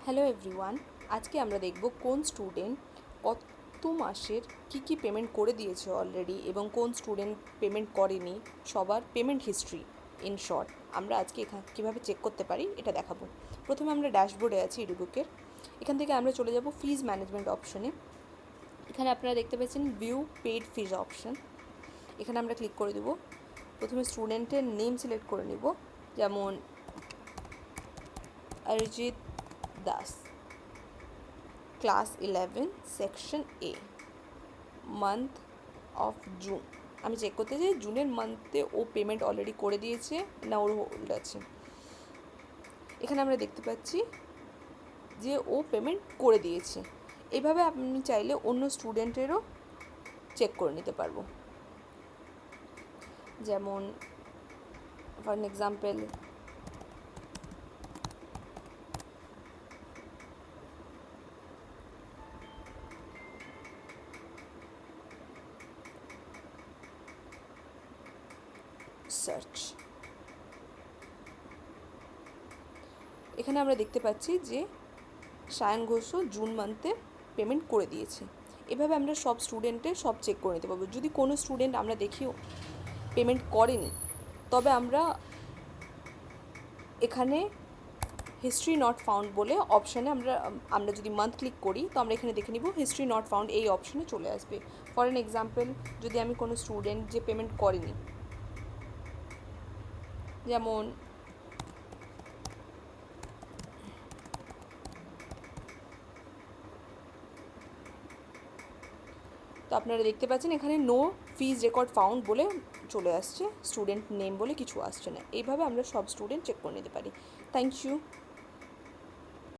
Hello everyone, আজকে আমরা দেখব কোন স্টুডেন্ট কত মাসের কী পেমেন্ট করে দিয়েছে অলরেডি এবং কোন স্টুডেন্ট পেমেন্ট করেনি, সবার পেমেন্ট হিস্ট্রি ইন শর্ট আমরা আজকে এখানে কীভাবে চেক করতে পারি এটা দেখাবো। প্রথমে আমরা ড্যাশবোর্ডে আছি ইডিবুকের। এখান থেকে আমরা চলে যাব ফিজ ম্যানেজমেন্ট অপশনে। এখানে আপনারা দেখতে পাচ্ছেন ভিউ পেড ফিজ অপশন। এখানে আমরা ক্লিক করে দেবো। প্রথমে স্টুডেন্টের নেম সিলেক্ট করে নিব, যেমন Arijit Das, class 11 section A, month of June. আমি চেক করতে চাই জুনের মান্থে ও পেমেন্ট অলরেডি করে দিয়েছে না ওর হোল্ড আছে। এখানে আমরা দেখতে পাচ্ছি যে ও পেমেন্ট করে দিয়েছে। এইভাবে আপনি চাইলে অন্য স্টুডেন্টেরও চেক করে নিতে পারবো। যেমন ফর এক্সাম্পল সার্চ। এখানে আমরা দেখতে পাচ্ছি যে সায়ন ঘোষও জুন মান্থে পেমেন্ট করে দিয়েছে। এভাবে আমরা সব স্টুডেন্টের সব চেক করে নিতে পারবো। যদি কোনো স্টুডেন্ট আমরা দেখিও পেমেন্ট করেনি, তবে আমরা এখানে হিস্ট্রি নট ফাউন্ড বলে অপশানে আমরা যদি মান্থ ক্লিক করি তো আমরা এখানে দেখে নিব হিস্ট্রি নট ফাউন্ড এই অপশানে চলে আসবে। ফর অ্যান এক্সাম্পল, যদি আমি কোনো স্টুডেন্ট যে পেমেন্ট করেনি, যেমন তো আপনারা দেখতে পাচ্ছেন এখানে নো ফিজ রেকর্ড ফাউন্ড বলে চলে আসছে, স্টুডেন্ট নেম বলে কিছু আসছে না। এইভাবে আমরা সব স্টুডেন্ট চেক করে নিতে পারি। Thank you.